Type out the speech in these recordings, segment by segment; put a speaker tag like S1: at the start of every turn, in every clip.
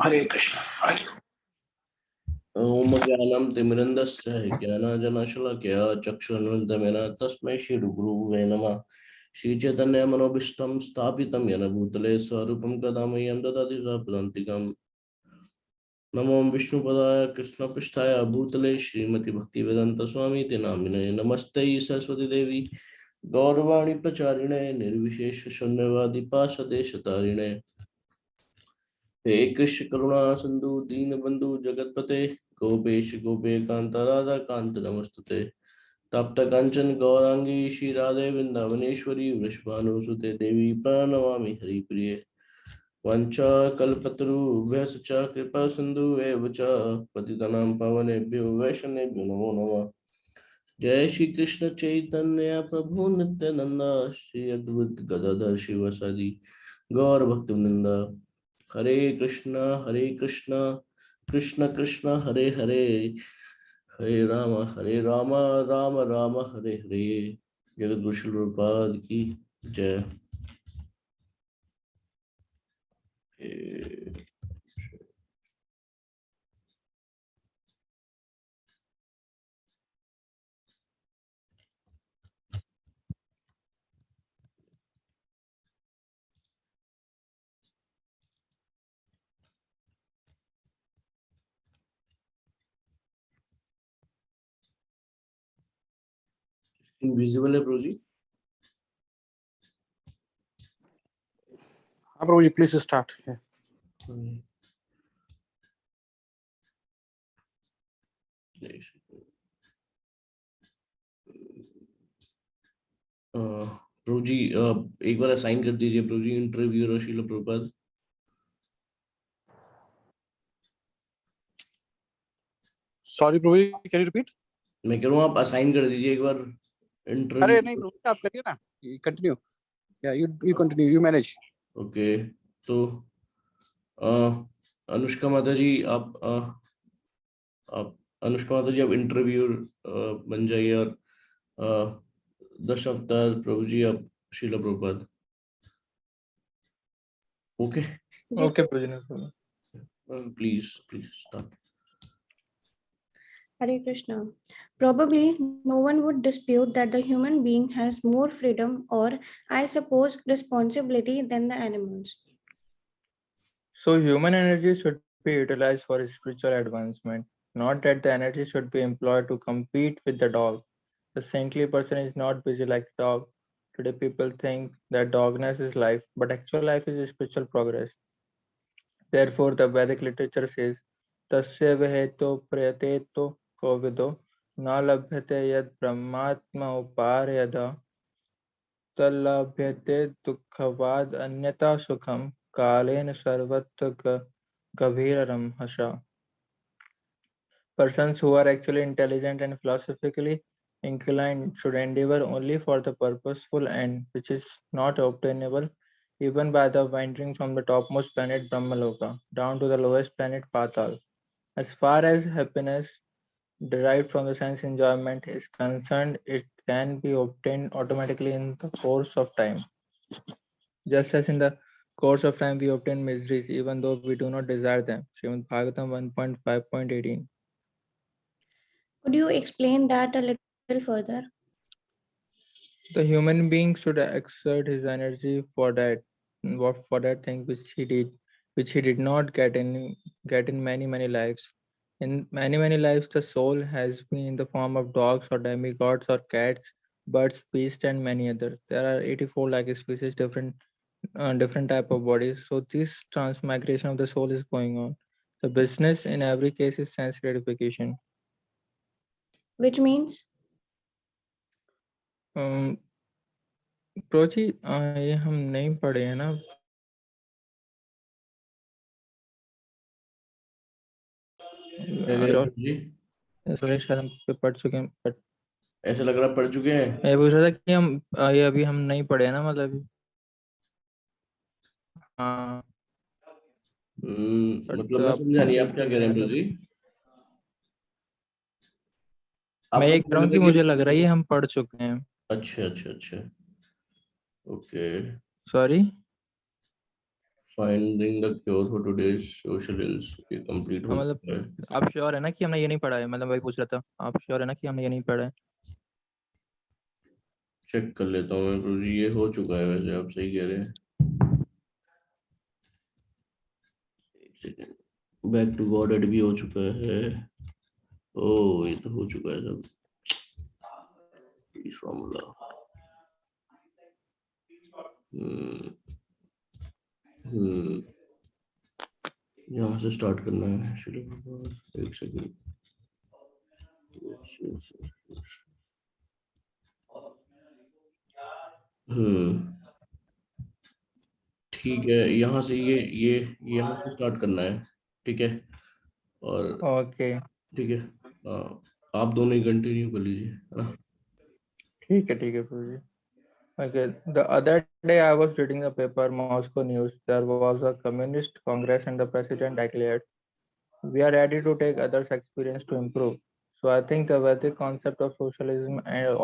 S1: हरे कृष्ण। ओम ज्ञानम तिमिरन्धस्य ज्ञानांजनशलाकया चक्षुरुन्मिलितं येन तस्मै श्रीगुरुवे नमः। श्रीचैतन्यमनोभीष्टं स्थापितं येन भूतले स्वरूपं कदा मह्यं ददाति स्वपदान्तिकम्। नमो विष्णुपदाय कृष्णपृष्ठाय भूतले श्रीमति भक्तिवेदांत स्वामी नामिने नमस्ते सरस्वती देवी गौरवाणी प्रचारिणे निर्विशेष शून्यवादी पाशदेशतारिणे। हे कृष्ण करुणा सिंधु दीन बंधु जगतपते गोपेश गोपेकांत राधा कांत नमस्तुते। तप्त कंचन गौरांगी श्री राधे वृंदावनेश्वरी वृषभानुसुते देवी प्रणमामि हरिप्रिये। वंचा कल्पतरुभ्यश्च च कृपा सिंधु एव च पतितानां पावनेभ्यो वैष्णवेभ्यो नमो नमः। जय श्री कृष्ण चैतन्य प्रभु नित्यानंद श्री अद्वैत गदाधर शिवासादि गौर भक्तवृंद। हरे कृष्ण कृष्ण कृष्ण हरे हरे हरे राम राम राम हरे हरे। जगत गुरु श्रील प्रभुपाद की जय। इनविजिबल है प्रभु जी।
S2: हाँ प्रभु जी, प्लीज स्टार्ट।
S1: प्रभु जी एक बार असाइन कर दीजिए Prabhu ji interview Srila Prabhupada.
S2: Sorry Prabhu ji, can you repeat?
S1: मैं कह रहा हूँ आप असाइन कर दीजिए एक बार इंटरव्यू।
S2: अरे नहीं प्रभु जी, आप करिए ना, कंटिन्यू। या you continue, you manage.
S1: Okay तो अनुष्का माता जी आप अनुष्का माता जी आप इंटरव्यू बन जाइए और दश अवतार प्रभु जी आप Srila Prabhupada. Okay
S3: okay Prabhu ji,
S1: please start.
S4: Hare Krishna. Probably no one would dispute that the human being has more freedom or, I suppose, responsibility than the animals.
S3: So human energy should be utilized for spiritual advancement, not that the energy should be employed to compete with the dog. The saintly person is not busy like the dog. Today people think that dogness is life, but actual life is spiritual progress. Therefore, the Vedic literature says, Tasya viheto prayateto kovido na labhyate yad brahmatma uparyada तल्लभ्यते दुःखवाद अन्यथा सुखम कालेन सर्वत्र गभीरम हसा. Persons who are actually intelligent and philosophically inclined should endeavor only for the purposeful end, which is not obtainable even by the wandering from the topmost planet Brahmaloka down to the lowest planet Patal. As far as happiness derived from the sense enjoyment is concerned, it can be obtained automatically in the course of time. Just as in the course of time we obtain miseries even though we do not desire them. Srimad Bhagavatam 1.5.18.
S4: Could you explain that a little further?
S3: The human being should exert his energy for that thing which he did not get in many lives. In many lives, the soul has been in the form of dogs or demigods or cats, birds, beasts, and many others. There are 84 like species, different type of bodies. So this transmigration of the soul is going on. The business in every case is sense gratification.
S4: Which means?
S3: प्रोची ये हम नहीं पढ़े हैं ना. शायद हम पढ़ चुके हैं, बट
S1: ऐसा लग रहा पढ़ चुके हैं.
S3: मैं पूछ रहा था कि हम ये अभी हम नहीं पढ़े हैं ना, मतलब. हाँ
S1: मतलब मैं समझा नहीं आप क्या कह रहे हैं जी.
S3: मैं ये कह रहा हूँ कि मुझे लग रहा है हम पढ़ चुके हैं.
S1: अच्छा okay
S3: sorry
S1: finding the cure for today's social ills ये complete हो
S3: मतलब
S1: चुका है.
S3: आप श्योर है ना कि हमने ये नहीं पढ़ा है? मतलब वही पूछ रहा था, आप श्योर है ना कि हमने ये नहीं पढ़ा है?
S1: चेक कर लेता हूँ मैं प्रभु जी, ये हो चुका है वैसे, आप सही कह रहे हैं. एक सेकेंड. बैक टू गॉडेड भी हो चुका है. ओ ये तो हो चुका है सब. इस फॉर्मूला. यहाँ से स्टार्ट करना है. एक सेकेंड. ठीक है, यहाँ से ये यहाँ से स्टार्ट करना है. ठीक है. और
S3: ओके,
S1: ठीक है. हाँ, आप दोनों ही कंटिन्यू कर लीजिए, है ना.
S3: ठीक है प्रभु जी. Okay, the other day I was reading the paper Moscow News. There was a communist congress and the president declared, "We are ready to take others' experience to improve." So I think the Vedic concept of socialism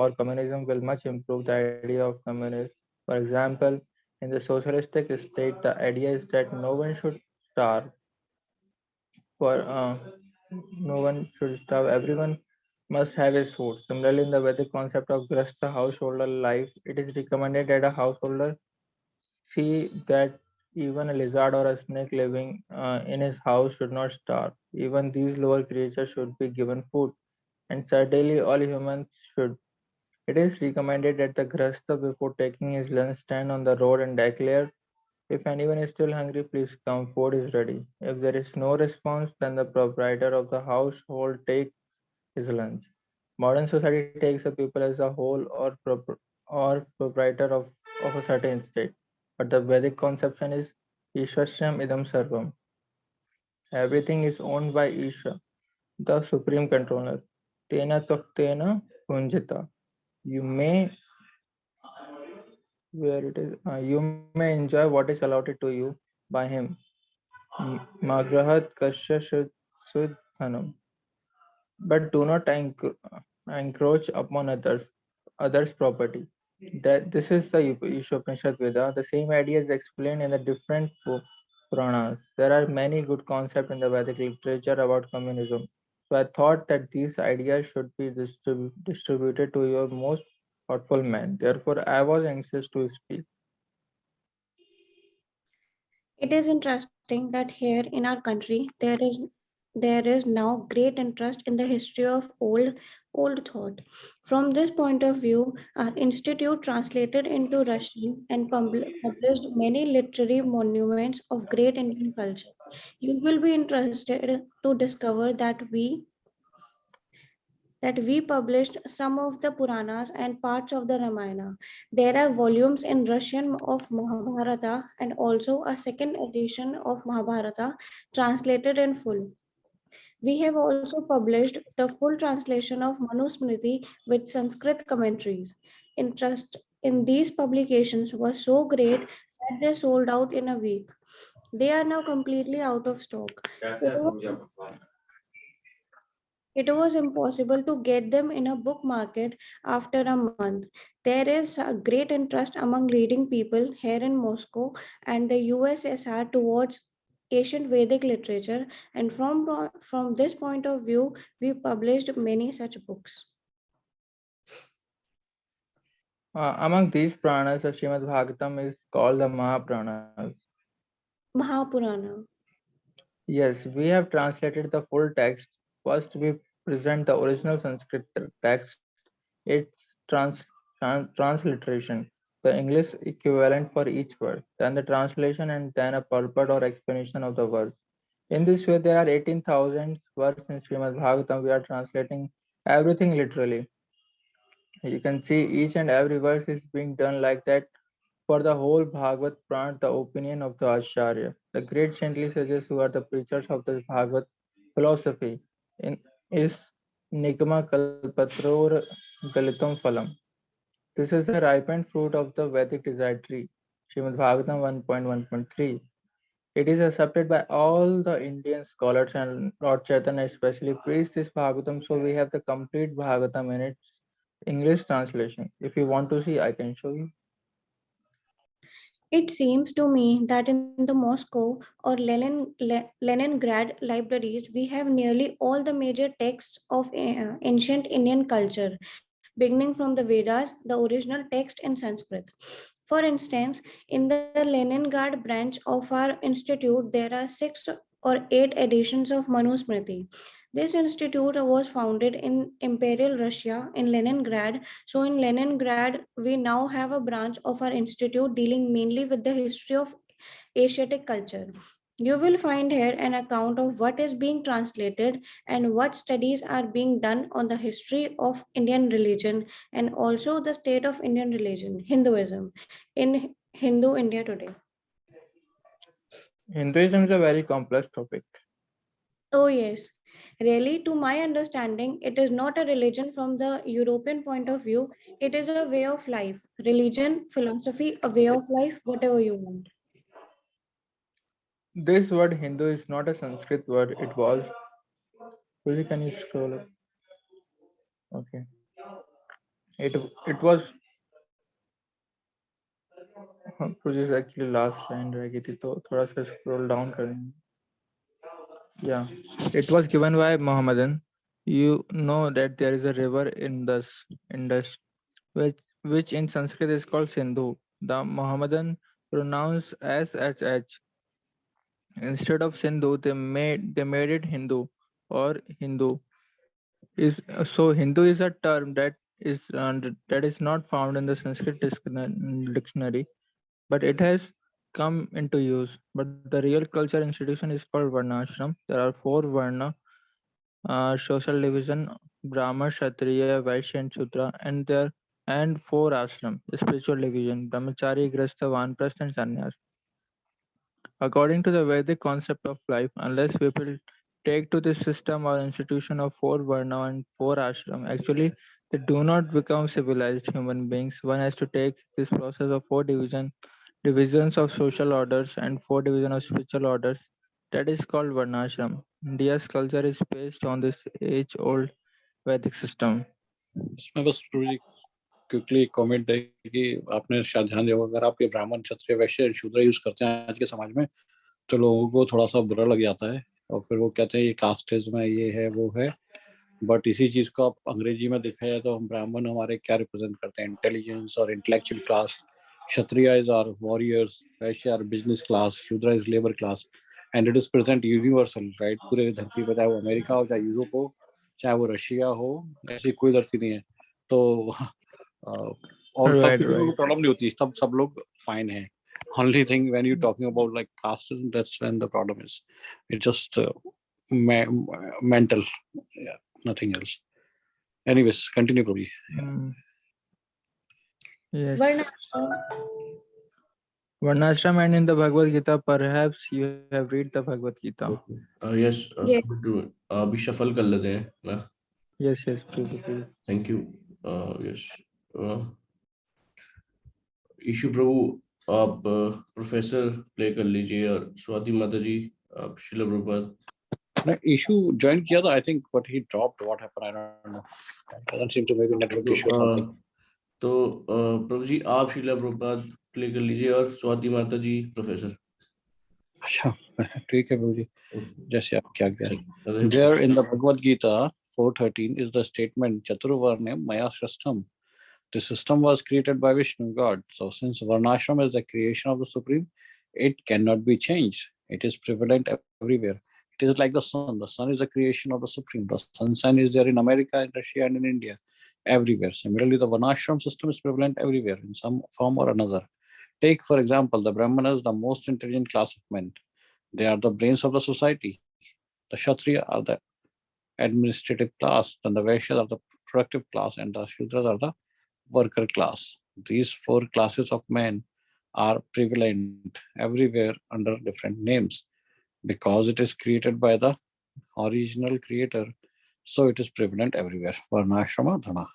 S3: or communism will much improve the idea of communism. For example, in the socialistic state, the idea is that no one should starve. For no one should starve. Everyone must have his food. Similarly, in the Vedic concept of grasta householder life, it is recommended that a householder see that even a lizard or a snake living in his house should not starve. Even these lower creatures should be given food, and certainly all humans should. It is recommended that the grasta before taking his lunch stand on the road and declare, "If anyone is still hungry, please come, food is ready." If there is no response, then the proprietor of the household takes his lunch. Modern society takes the people as a whole or proprietor of a certain state. But the Vedic conception is Ishwashyam idam sarvam. Everything is owned by Isha, the supreme controller. Tena taktena punjita. You may where it is you may enjoy what is allotted to you by him. Magrahat kasya sudhanam. But do not encroach upon others' property. That this is the Upanishad Veda. The same idea is explained in the different Puranas. There are many good concepts in the Vedic literature about communism. So I thought that these ideas should be distributed to your most thoughtful men. Therefore, I was anxious to speak.
S4: It is interesting that here in our country there is now great interest in the history of old thought. From this point of view, our institute translated into Russian and published many literary monuments of great Indian culture. You will be interested to discover that we published some of the Puranas and parts of the Ramayana. There are volumes in Russian of Mahabharata and also a second edition of Mahabharata translated in full. We have also published the full translation of Manusmriti with Sanskrit commentaries. Interest in these publications was so great that they sold out in a week. They are now completely out of stock. It was impossible to get them in a book market after a month. There is a great interest among reading people here in Moscow and the USSR towards ancient Vedic literature, and from this point of view, we published many such books.
S3: Among these Puranas, the Srimad Bhagavatam is called the Mahapranas.
S4: Mahapurana.
S3: Yes, we have translated the full text. First, we present the original Sanskrit text, its transliteration, the English equivalent for each word, then the translation, and then a purport or explanation of the words. In this way, there are 18,000 words in Srimad Bhagavatam. We are translating everything literally. You can see each and every verse is being done like that for the whole Bhagavad Purana, the opinion of the Acharya, the great saintly sages who are the preachers of the Bhagavad philosophy, is Nigma Kalpatror Galitam Phalam. This is the ripened fruit of the Vedic desire tree, Srimad Bhagavatam 1.1.3. It is accepted by all the Indian scholars, and Lord Chaitanya especially praised this Bhagavatam, so we have the complete Bhagavatam in its English translation. If you want to see, I can show you.
S4: It seems to me that in the Moscow or Leningrad libraries, we have nearly all the major texts of ancient Indian culture, beginning from the Vedas, the original text in Sanskrit. For instance, in the Leningrad branch of our institute, there are 6 or 8 editions of Manusmriti. This institute was founded in Imperial Russia in Leningrad. So, in Leningrad, we now have a branch of our institute dealing mainly with the history of Asiatic culture. You will find here an account of what is being translated and what studies are being done on the history of Indian religion and also the state of Indian religion, Hinduism, in Hindu India today.
S3: Hinduism is a very complex topic.
S4: Oh, yes. Really, to my understanding, it is not a religion from the European point of view. It is a way of life. Religion, philosophy, a way of life, whatever you want.
S3: This word Hindu is not a Sanskrit word. It was. Really, can you scroll up? Okay. It was. Project actually last line रह गई थी तो थोड़ा सा scroll down करेंगे. Yeah, it was given by Mohammedan. You know that there is a river in Indus, which in Sanskrit is called Sindhu. The Mohammedan pronounce SH. Instead of Sindhu, they made it Hindu or Hindu. So Hindu is a term that is not found in the Sanskrit dictionary, but it has come into use. But the real culture institution is called Varnashram. There are 4 Varna social division: Brahma, Kshatriya, Vaishya, and Shudra, and 4 ashram, spiritual division: Brahmachari, Grastha, Vanprastha, and Sannyas. According to the Vedic concept of life, unless people take to this system or institution of 4 Varna and 4 ashram, actually they do not become civilized human beings. One has to take this process of 4 divisions of social orders and 4 divisions of spiritual orders. That is called Varnashram. India's culture is based on this age-old Vedic system.
S2: इसमें बस quickly comment है कि आपने शायद ध्यान दिया होगा, अगर आप ये ब्राह्मण, क्षत्रिय, वैश्य, शूद्र यूज करते हैं आज के समाज में तो लोगों को थोड़ा सा बुरा लग जाता है और फिर वो कहते हैं ये कास्टिज्म है, ये है, वो है. बट इसी चीज को आप अंग्रेजी में देखा जाए तो हम ब्राह्मण हमारे क्या रिप्रेजेंट करते हैं? इंटेलिजेंस और intellectual class. Kshatriya is our warriors, vaishya are business class, shudra is labour class. And it is present universal, right? पूरे धरती पर, चाहे वो अमेरिका हो, चाहे यूरोप हो, चाहे वो रशिया हो, ऐसी कोई धरती नहीं है. तो और तब किसी को प्रॉब्लम नहीं होती, तब सब लोग फाइन है. Only thing when you're talking about like casteism, that's when the problem is. It's just mental, yeah, nothing else. Anyways, continue, Prabhi.
S3: Yes.
S4: Varnashram.
S3: Varnashram, and in the Bhagavad-Gita, perhaps you have read the Bhagavad-Gita.
S1: Yes.
S4: Yes.
S1: अभी shuffle कर लेते हैं ना.
S3: Yes, please.
S1: Thank you. Yes. Ishu Prabhu, आप professor play कर लीजिए और स्वाति माता जी आप श्रील प्रभुपाद.
S2: Issue join किया था, I think, but he dropped. What happened? I don't know. Doesn't seem to maybe network issue or something.
S1: तो प्रभु जी आप श्रील प्रभुपाद प्ले कर लीजिए और स्वाति माता जी प्रोफेसर.
S2: अच्छा, ठीक है प्रभु जी, जैसे आप क्या कह रहे हैं. There in the Bhagavad Gita 4:13 is the statement Chaturvarnam Maya Shrastham. The system was created by Vishnu God. So since Varnashram is the creation of the Supreme, it cannot be changed. It is prevalent everywhere. It is like the sun. The sun is the creation of the Supreme. The sunshine is there in America, in Russia, and in India, everywhere. Similarly, the Varnashram system is prevalent everywhere in some form or another. Take, for example, the Brahmanas, the most intelligent class of men. They are the brains of the society. The Kshatriya are the administrative class. Then the Vaishyas are the productive class, and the Shudras are the worker class. These 4 classes of men are prevalent everywhere under different names because it is created by the original creator. So it is prevalent everywhere. Varnashrama Dharma.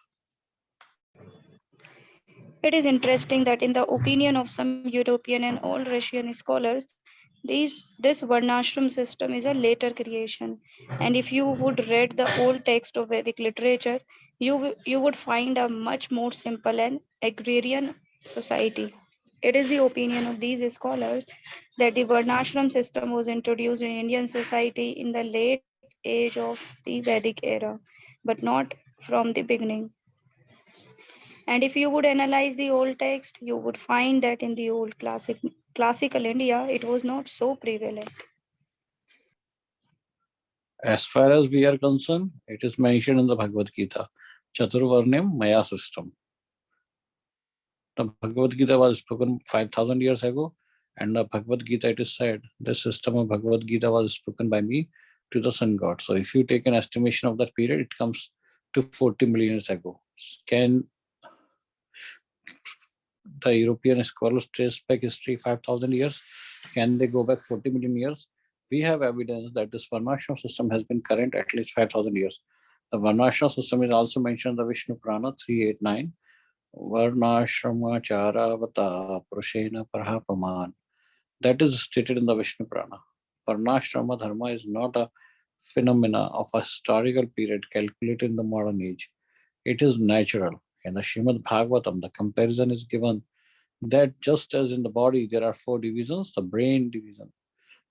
S5: It is interesting that in the opinion of some European and all Russian scholars, this Varnashram system is a later creation. And if you would read the old text of Vedic literature, you would find a much more simple and agrarian society. It is the opinion of these scholars that the Varnashram system was introduced in Indian society in the late age of the Vedic era, but not from the beginning. And if you would analyze the old text, you would find that in the old classical India, it was not so prevalent.
S2: As far as we are concerned, it is mentioned in the Bhagavad-Gita, Chaturvarnyam Maya system. The Bhagavad-Gita was spoken 5,000 years ago, and the Bhagavad-Gita, it is said, the system of Bhagavad-Gita was spoken by me to the sun god. So if you take an estimation of that period, it comes to 40 million years ago. Can the European scholars trace back history 5,000 years? Can they go back 40 million years? We have evidence that this Varnashram system has been current at least 5,000 years. The Varnashram system is also mentioned in the Vishnu Purana 389. Varnashrama charavata purushena parahapaman. That is stated in the Vishnu Purana. Varnashrama dharma is not a phenomena of a historical period calculated in the modern age. It is natural. In the Srimad Bhagavatam, the comparison is given that just as in the body there are 4 divisions, the brain division,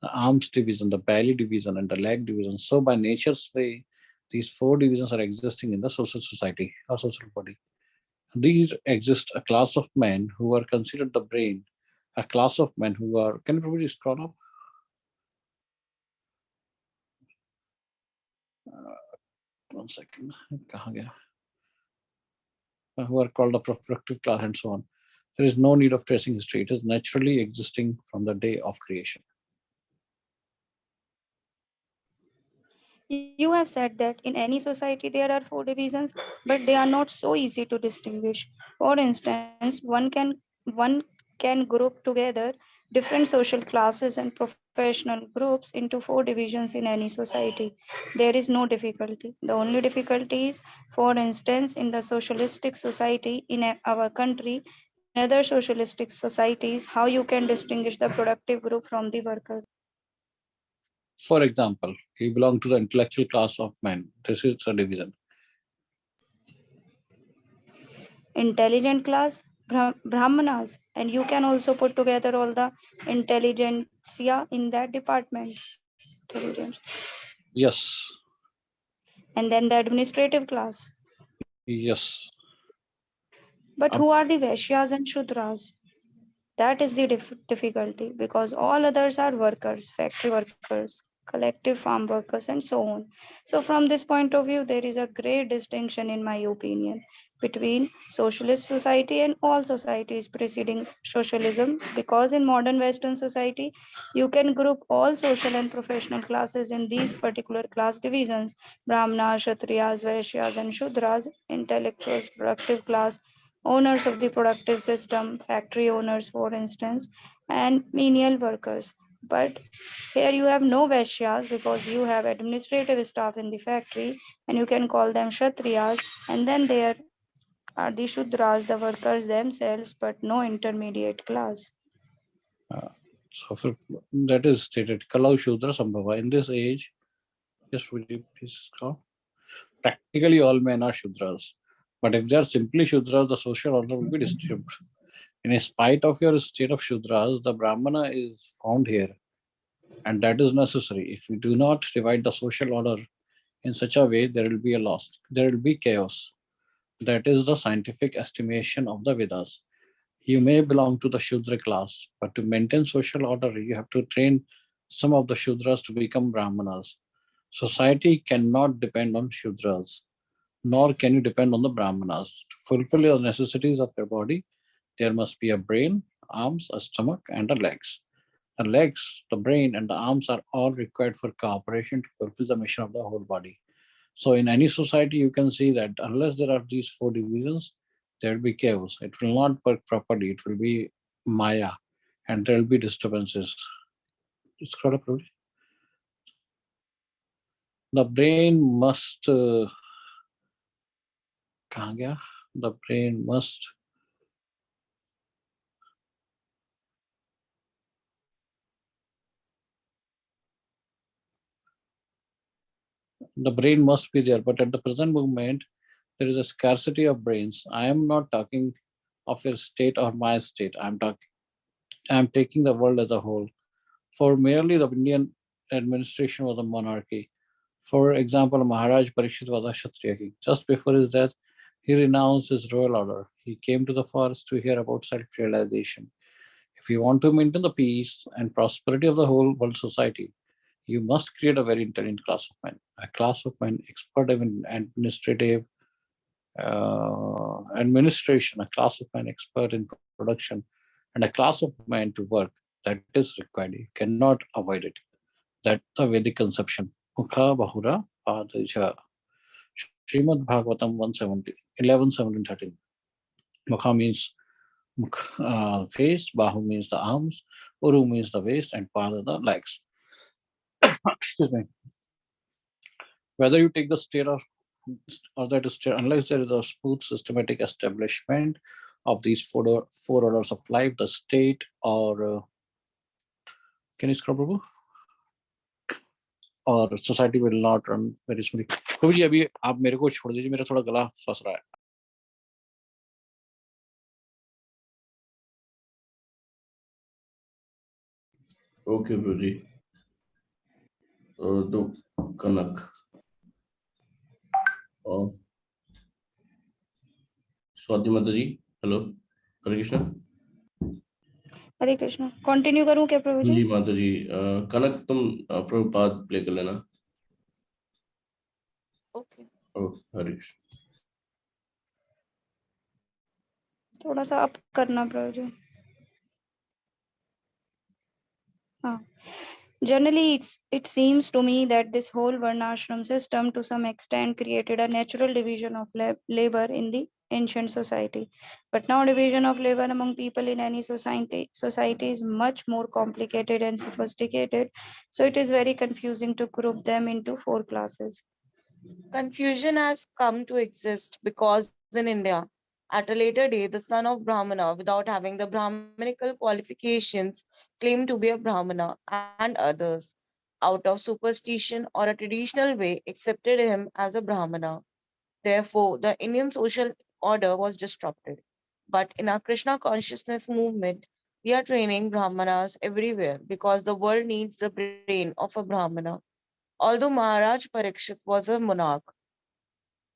S2: the arms division, the belly division, and the leg division. So by nature's way, these 4 divisions are existing in the social society or social body. These exist a class of men who are considered the brain, a class of men who are, can you probably scroll up? One second. Who are called the prolifically class and so on. There is no need of tracing history. It is naturally existing from the day of creation.
S5: You have said that in any society there are 4 divisions, but they are not so easy to distinguish. For instance, one can group together different social classes and professional groups into 4 divisions in any society. There is no difficulty. The only difficulty is, for instance, in the socialistic society in our country, in other socialistic societies, how you can distinguish the productive group from the worker.
S2: For example, you belong to the intellectual class of men. This is a division.
S5: Intelligent class, Brahmanas, and you can also put together all the intelligentsia in that department. Intelligence.
S2: Yes.
S5: And then the administrative class.
S2: Yes.
S5: But who are the Vaishyas and Shudras? That is the difficulty, because all others are workers, factory workers, collective farm workers, and so on. So from this point of view, there is a great distinction, in my opinion, between socialist society and all societies preceding socialism, because in modern Western society, you can group all social and professional classes in these particular class divisions: Brahmanas, Kshatriyas, Vaishyas, and Shudras, intellectuals, productive class, owners of the productive system, factory owners, for instance, and menial workers. But here you have no Vaishyas because you have administrative staff in the factory, and you can call them Kshatriyas, and then there are the Shudras, the workers themselves, but no intermediate class.
S2: So that is stated, Kalau Shudra Sambhava. In this age, just would you please scroll? Practically all men are Shudras. But if they are simply Shudras, the social order will be disturbed. In spite of your state of Shudras, the Brahmana is found here. And that is necessary. If we do not divide the social order in such a way, there will be a loss. There will be chaos. That is the scientific estimation of the Vedas. You may belong to the Shudra class, but to maintain social order, you have to train some of the Shudras to become Brahmanas. Society cannot depend on Shudras, nor can you depend on the Brahmanas. To fulfill your necessities of your body, there must be a brain, arms, a stomach, and a legs. The legs, the brain, and the arms are all required for cooperation to fulfill the mission of the whole body. So in any society, you can see that unless there are these 4 divisions, there will be chaos. It will not work properly. It will be Maya, and there will be disturbances. Scroll up, please. The brain must. The brain must. The brain must be there, but at the present moment, there is a scarcity of brains. I am not talking of your state or my state. I am talking I am taking the world as a whole. For merely the Indian administration was a monarchy. For example, Maharaj Parikshit was a Kshatriya king. Just before his death, he renounced his royal order. He came to the forest to hear about self-realization. If you want to maintain the peace and prosperity of the whole world society, you must create a very intelligent class of men, a class of men expert in administration, a class of men expert in production, and a class of men to work. That is required. You cannot avoid it. That's the Vedic conception. Mukha Bahura Padaja. Srimad Bhagavatam 170, 11, 17, 13. Mukha means face, Bahu means the arms, Uru means the waist, and Pada the legs. Excuse me. Whether you take the stair or that stair, unless there is a smooth systematic establishment of these four orders of life, the state or can you scrub Prabhu? Or society will not run very smoothly. प्रभु जी अभी आप मेरे को छोड़ दीजिए, मेरा थोड़ा गला फंस रहा है.
S1: Okay, Prabhuji. The Kanak. Swati Mataji, hello. Hare Krishna.
S5: Hare Krishna. Continue करूं क्या प्रभु जी?
S1: जी माताजी. कनक तुम प्रभुपाद प्ले कर लेना.
S5: ओके.
S1: हरे कृष्ण.
S5: थोड़ा सा अप करना प्रभु जी. हाँ. Generally, it seems to me that this whole varnashram system to some extent created a natural division of labor in the ancient society. But now division of labor among people in any society is much more complicated and sophisticated. So it is very confusing to group them into 4 classes.
S6: Confusion has come to exist because in India, at a later day, the son of Brahmana, without having the Brahminical qualifications, claimed to be a Brahmana, and others, out of superstition or a traditional way, accepted him as a Brahmana. Therefore, the Indian social order was disrupted. But in our Krishna consciousness movement, we are training Brahmanas everywhere because the world needs the brain of a Brahmana. Although Maharaj Parikshit was a monarch,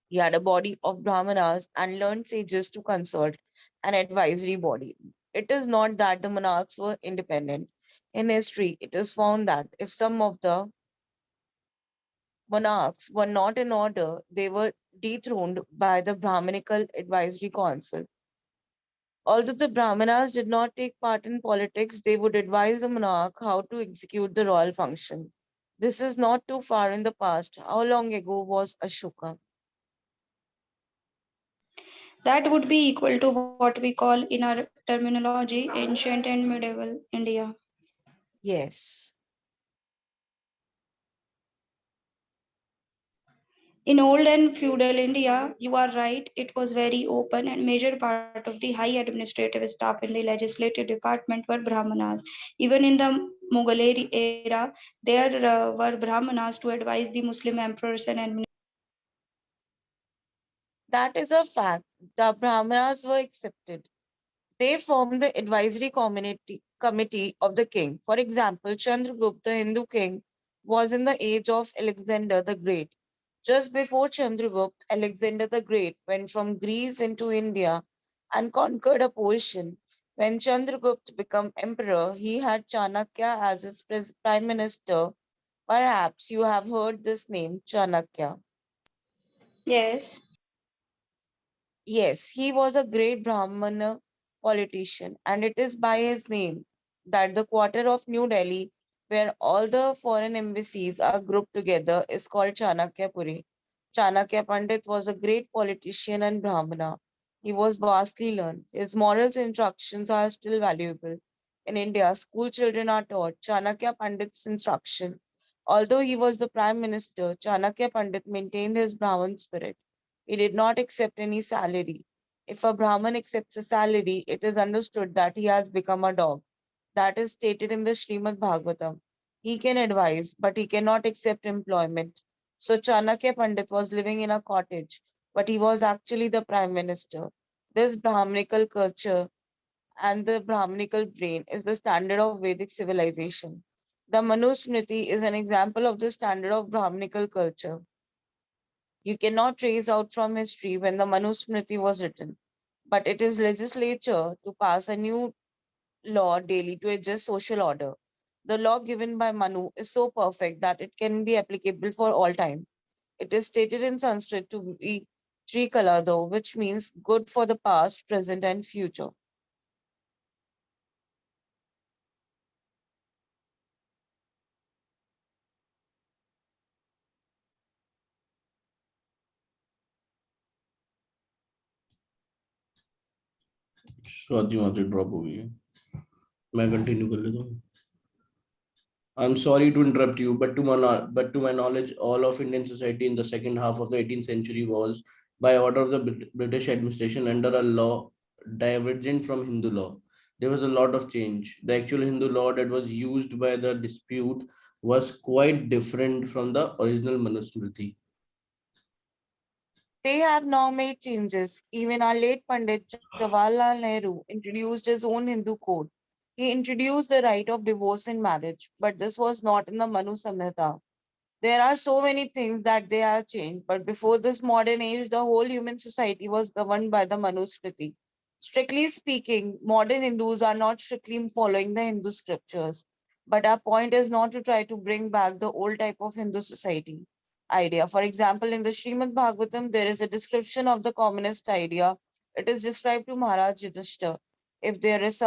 S6: he had a body of Brahmanas and learned sages to consult an advisory body. It is not that the monarchs were independent. In history, it is found that if some of the monarchs were not in order, they were dethroned by the Brahminical Advisory Council. Although the Brahmanas did not take part in politics, they would advise the monarch how to execute the royal function. This is not too far in the past. How long ago was Ashoka?
S5: That would be equal to what we call in our terminology ancient and medieval India.
S6: Yes.
S5: In old and feudal India, you are right, it was very open, and major part of the high administrative staff in the legislative department were Brahmanas. Even in the Mughal era, there were Brahmanas to advise the Muslim emperors and administrators.
S6: That is a fact. The Brahmanas were accepted. They formed the advisory committee of the king. For example, Chandragupta, the Hindu king, was in the age of Alexander the Great. Just before Chandragupta, Alexander the Great went from Greece into India and conquered a portion. When Chandragupta became emperor, he had Chanakya as his prime minister. Perhaps you have heard this name, Chanakya.
S5: Yes.
S6: Yes, he was a great Brahmana politician, and it is by his name that the quarter of New Delhi, where all the foreign embassies are grouped together, is called Chanakyapuri. Chanakya Pandit was a great politician and Brahmana. He was vastly learned. His morals instructions are still valuable. In India, school children are taught Chanakya Pandit's instruction. Although he was the prime minister, Chanakya Pandit maintained his Brahman spirit. He did not accept any salary. If a Brahman accepts a salary, it is understood that he has become a dog. That is stated in the Srimad Bhagavatam. He can advise, but he cannot accept employment. So Chanakya Pandit was living in a cottage, but he was actually the prime minister. This Brahminical culture and the Brahminical brain is the standard of Vedic civilization. The Manusmriti is an example of the standard of Brahminical culture. You cannot trace out from history when the Manusmriti was written, but it is legislature to pass a new law daily to adjust social order. The law given by Manu is so perfect that it can be applicable for all time. It is stated in Sanskrit to be Trikala, though, which means good for the past, present, and future.
S1: Swati माता drop हो गई है, मैं continue कर लेता हूँ. I'm sorry to interrupt you, but to my knowledge, all of Indian society in the second half of the 18th century was, by order of the British administration, under a law divergent from Hindu law. There was a lot of change. The actual Hindu law that was used by the dispute was quite different from the original Manusmriti.
S6: They have now made changes. Even our late Pandit Jawaharlal Nehru introduced his own Hindu code. He introduced the right of divorce in marriage, but this was not in the Manu Samhita. There are so many things that they have changed, but before this modern age, the whole human society was governed by the Manusmriti. Strictly speaking, modern Hindus are not strictly following the Hindu scriptures, but our point is not to try to bring back the old type of Hindu society idea. For example, in the Srimad Bhagavatam, there is a description of the communist idea. It is described to Maharaj Yudhishthira. If there is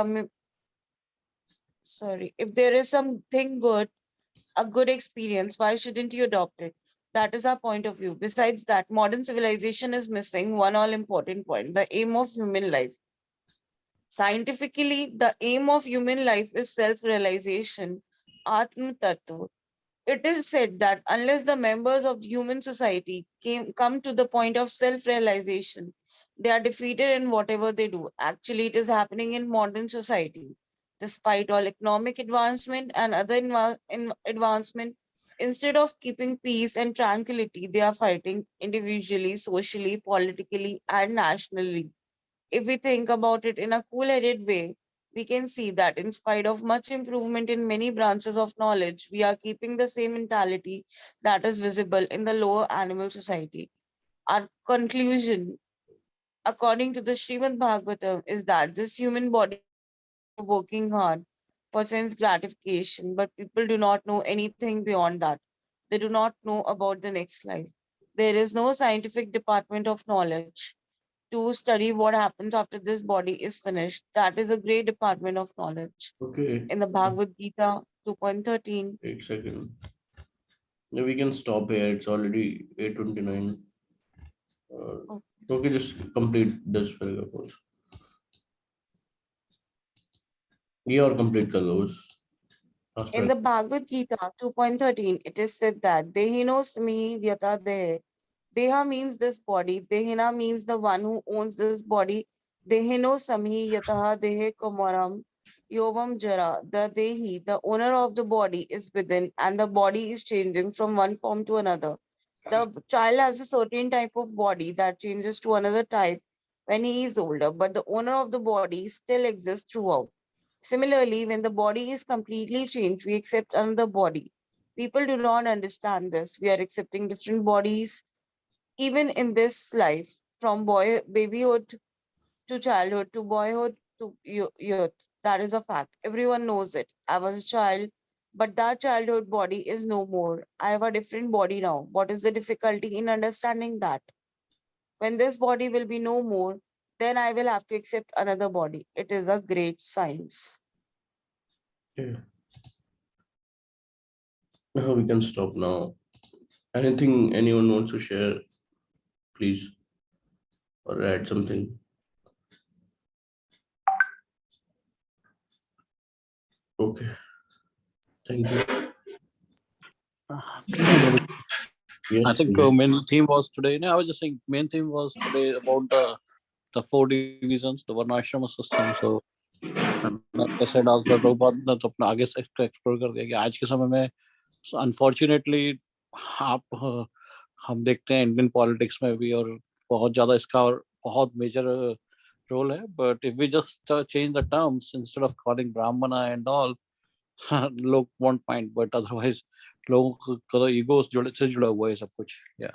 S6: if there is something good, a good experience, why shouldn't you adopt it? That is our point of view. Besides that, modern civilization is missing one all important point, the aim of human life. Scientifically, the aim of human life is self-realization, Atma Tattva. It is said that unless the members of the human society come to the point of self-realization, they are defeated in whatever they do. Actually, it is happening in modern society. Despite all economic advancement and other advancement, instead of keeping peace and tranquility, they are fighting individually, socially, politically, and nationally. If we think about it in a cool-headed way, we can see that in spite of much improvement in many branches of knowledge, we are keeping the same mentality that is visible in the lower animal society. Our conclusion, according to the Srimad Bhagavatam, is that this human body is created for working hard for sense gratification, but people do not know anything beyond that. They do not know about the next life. There is no scientific department of knowledge to study what happens after this body is finished. That is a great department of knowledge.
S1: Okay.
S6: In the Bhagavad-Gita 2.13.
S1: 8 seconds. Yeah, we can stop here. It's already 8:29. Okay, just complete this paragraph also. ये और complete कर लो उस last
S6: In the
S1: paragraph.
S6: Bhagavad-Gita 2.13, it is said that Dehino Smi Vyata Dehe. Deha means this body. Dehina means the one who owns this body. Dehino Samhi Yataha Dehe Komaram Yovam Jara. The Dehi, the owner of the body, is within, and the body is changing from one form to another. The child has a certain type of body that changes to another type when he is older, but the owner of the body still exists throughout. Similarly, when the body is completely changed, we accept another body. People do not understand this. We are accepting different bodies, even in this life, from babyhood to childhood to boyhood to youth. That is a fact. Everyone knows it. I was a child, but that childhood body is no more. I have a different body now. What is the difficulty in understanding that? When this body will be no more, then I will have to accept another body. It is a great science.
S1: Okay. Now we can stop now. Anything anyone wants to share, please, or add something. Okay. Thank you. Yes,
S2: I think
S1: Vivek.
S2: main theme was today. No, I was just saying main theme was today about the 4 divisions, the varnashrama system. So like I said also Prabhupada ने तो अपना आगे से explore कर दिया कि आज के समय में अनफॉर्चुनेटली आप हम देखते हैं इंडियन पॉलिटिक्स में भी और बहुत ज्यादा इसका और बहुत मेजर role है, but if we just change the terms instead of calling Brahmana and all, लोग won't mind, but otherwise लोगों का तो ego से जुड़ा हुआ है सब कुछ. Yeah.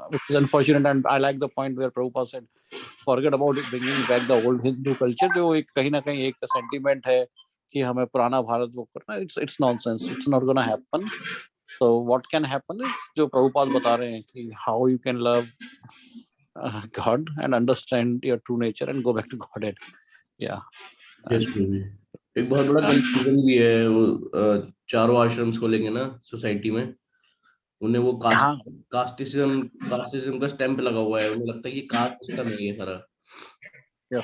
S2: Which is unfortunate, and I like the point where Prabhupada said, forget about it, bringing back the old Hindu culture, जो एक कहीं ना कहीं एक sentiment है कि हमें पुराना भारत वो करना. It's nonsense. It's not gonna happen. So what can happen is जो प्रभुपाद बता रहे हैं कि how you can love God and understand your true nature and go back to Godhead. Yeah.
S1: Yes, Prabhuji. एक बहुत बड़ा कंफ्यूजन भी है वो चारों आश्रम्स को लेके ना सोसाइटी में. उन्हें वो
S2: हाँ.
S1: कास्टिज्म का स्टैंप लगा हुआ है. उन्हें लगता है कि कास्ट सिस्टम है ये सारा.
S2: Yeah.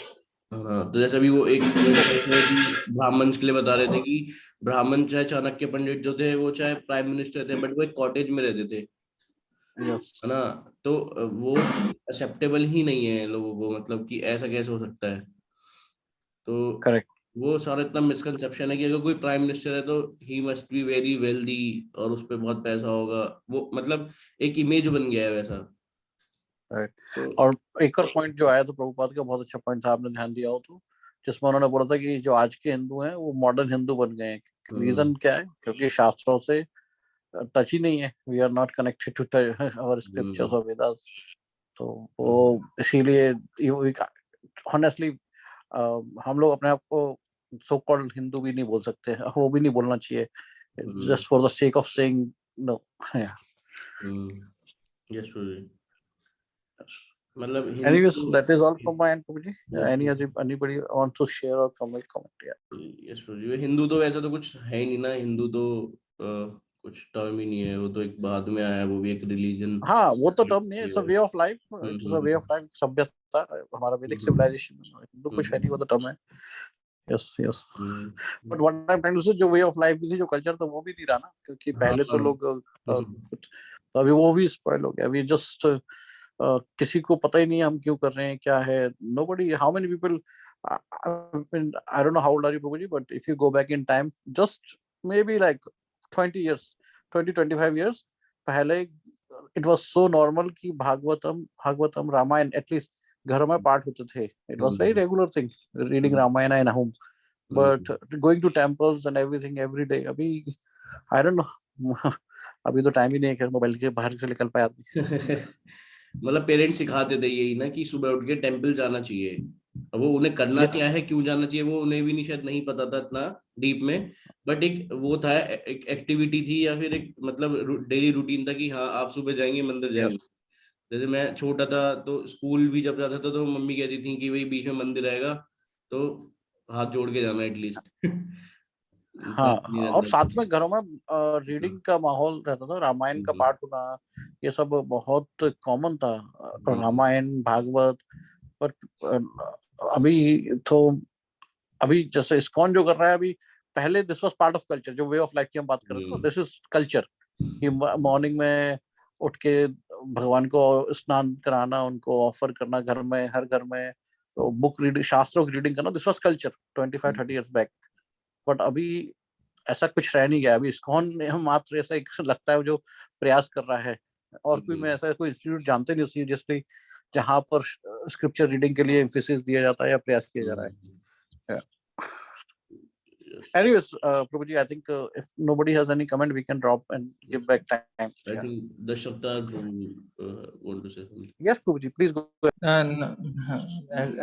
S1: हाँ, तो जैसे अभी वो एक ब्राह्मण्स के लिए बता रहे थे कि ब्राह्मण चाहे चाणक्य पंडित जो थे वो चाहे प्राइम मिनिस्टर थे, बट वो एक कॉटेज में रहते थे.
S2: Yes.
S1: है ना. तो वो एक्सेप्टेबल ही नहीं है लोगों को, मतलब कि ऐसा कैसे हो सकता है. तो
S2: Correct.
S1: वो सारा इतना मिसकंसेप्शन है कि अगर कोई प्राइम मिनिस्टर है तो he must be very wealthy और उस पर बहुत पैसा होगा. वो मतलब एक इमेज बन गया है वैसा.
S2: Right.
S1: तो
S2: और एक और पॉइंट जो आया तो प्रभुपाद का बहुत अच्छा पॉइंट था, आपने ध्यान दिया हो तो, जिसमें उन्होंने बोला था कि जो आज के हिंदू हैं वो मॉडर्न हिंदू बन गए हैं. रीजन क्या है? क्योंकि शास्त्रों से टच ही नहीं है. We are not connected to our scriptures और वेदास. तो वो इसीलिए ऑनेस्टली हम लोग अपने आप को सो कॉल्ड हिंदू भी नहीं बोल सकते. वो भी नहीं बोलना चाहिए, just for the sake of saying no.
S1: Yes Prabhuji. मतलब
S2: Anyways,
S1: Hindu.
S2: that is all from my end, Prabhuji. Anybody wants to share or comment? Yeah.
S1: Yes Prabhuji. Hindu तो वैसा तो कुछ है ही नहीं ना. हिंदू तो कुछ टर्म ही नहीं है. वो तो एक बाद में आया है. वो भी एक रिलीजन.
S2: हाँ, वो तो टर्म नहीं है. It's a way of life. It's a way of life. सभ्यता, हमारा वैदिक सिविलाइजेशन. हिंदू कुछ है नहीं, वो तो टर्म है. Yes yes. But what I am trying to say, जो वे ऑफ लाइफ भी थी, जो कल्चर था, वो भी नहीं रहा ना. क्योंकि पहले तो लोग तो अभी वो भी स्पॉइल हो गया. अभी जस्ट किसी को पता ही नहीं है हम क्यों कर रहे हैं, क्या है. Nobody. How many people, I don't know how old are you, Prabhuji, but if you go back in time, just maybe like 20 years, 20-25 years पहले, it was so normal कि भागवतम रामायण एटलीस्ट घर में पाठ होते थे. It was very regular thing, reading Ramayana in a home. But going to temples and everything every day, अभी I don't know. अभी तो टाइम ही नहीं है कि मोबाइल के बाहर से निकल पाए आदमी.
S1: मतलब पेरेंट्स सिखाते थे यही ना कि सुबह उठ के टेंपल जाना चाहिए. अब वो उन्हें करना क्या है, क्यों जाना चाहिए, वो उन्हें भी नहीं शायद नहीं पता था इतना डीप में. बट एक वो था, एक एक्टिविटी थी या फिर एक मतलब डेली रूटीन था कि हाँ आप सुबह जाएंगे मंदिर जाएंगे. जैसे मैं छोटा था तो स्कूल भी जब जाता था तो मम्मी कहती थी कि भाई बीच में मंदिर आएगा तो हाथ जोड़ के जाना एटलीस्ट.
S2: हाँ, और साथ में घरों में रीडिंग का माहौल रहता था. रामायण का पाठ होना, ये सब बहुत कॉमन था. रामायण, भागवत. पर अभी तो अभी जैसे इस्कॉन जो कर रहा है अभी, पहले this was part of culture. जो वे ऑफ लाइफ की हम बात कर रहे थे, दिस इज कल्चर. कि मॉर्निंग में उठ के भगवान को स्नान कराना, उनको ऑफर करना घर में, हर घर में बुक रीडिंग, शास्त्रों की रीडिंग करना. This was culture 25-30 years back. But अभी ऐसा कुछ रह नहीं गया. अभी इस्कॉन ने हम मात्र ऐसा एक लगता है जो प्रयास कर रहा है. और कोई, मैं ऐसा कोई इंस्टीट्यूट जानते नहीं सीरियसली जहां पर स्क्रिप्चर रीडिंग के लिए एम्फेसिस दिया जाता है या प्रयास किया जा रहा है. Anyways, Prabhuji, I think if nobody has any comment, we can drop and give back time.
S1: I think the Shavtar want to say something.
S2: Yes, Prabhuji, please go ahead.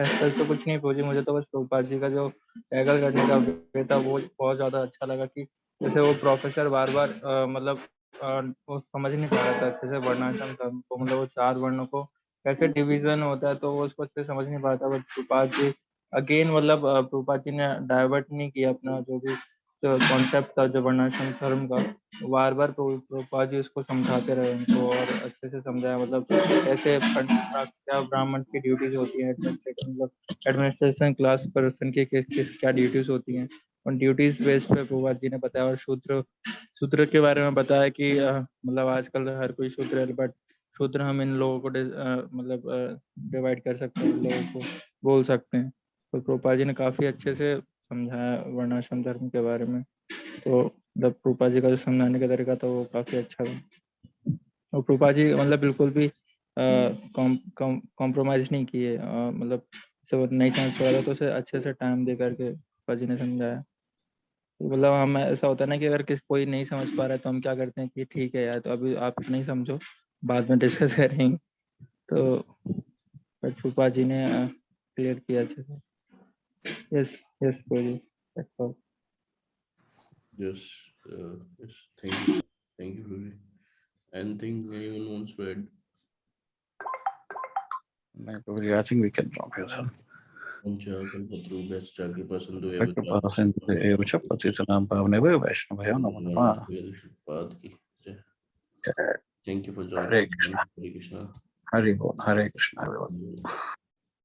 S3: ऐसा तो कुछ नहीं प्रभुजी. मुझे तो बस प्रभुपाद जी का जो टैकल करने का वे था वो बहुत ज्यादा अच्छा लगा. कि जैसे वो प्रोफेसर बार बार मतलब वो समझ नहीं पा रहा था अच्छे से वर्णाश्रम धर्म को, मतलब वो 4 वर्णों को कैसे डिवीजन होता है, तो वो उसको अच्छे से समझ नहीं पाता. बट प्रभुपाद जी अगेन मतलब प्रभुपाद जी ने डाइवर्ट नहीं किया अपना जो भी कॉन्सेप्ट था जो वर्णाश्रम धर्म का. बार बार प्रभुपाद जी उसको समझाते रहे उनको और अच्छे से समझाया. मतलब कैसे क्या ब्राह्मण की ड्यूटीज होती हैं, मतलब एडमिनिस्ट्रेशन क्लास पर्सन की क्या ड्यूटीज होती हैं, उन ड्यूटीज बेस पे प्रभुपाद जी ने बताया. और शूद्र के बारे में बताया कि मतलब आजकल हर कोई शूद्र है, बट शूद्र हम इन लोगों को मतलब डिवाइड कर सकते हैं, इन लोगों को बोल सकते हैं. तो प्रभुपाद जी ने काफी अच्छे से समझाया वर्णाश्रम धर्म के बारे में. तो प्रभुपाद जी का जो समझाने का तरीका था वो काफी अच्छा था. और प्रभुपाद जी मतलब बिल्कुल भी कॉम्प्रोमाइज नहीं किए, मतलब से वो नहीं समझ पा रहा था तो उसे अच्छे से टाइम दे करके पाजी ने समझाया। मतलब हम ऐसा होता है ना कि अगर कोई नहीं समझ पा रहा है तो हम क्या करते हैं कि ठीक है यार, तो अभी आप नहीं समझो, बाद में डिस्कस करेंगे। तो फूफा जी ने क्लियर किया अच्छे से। यस यस पाजी, that's all.
S1: Yes, yes, thank you, Ruby. Anything anyone wants to add?
S2: No, Prabhuji, I think we can drop here, sir.
S1: Panchakalpatru Bhascha Kripa Sindhu Prabhupada ki jai. Thank you for joining.
S2: Hare Krishna.
S1: Hare Krishna.
S2: Hare Krishna, everyone.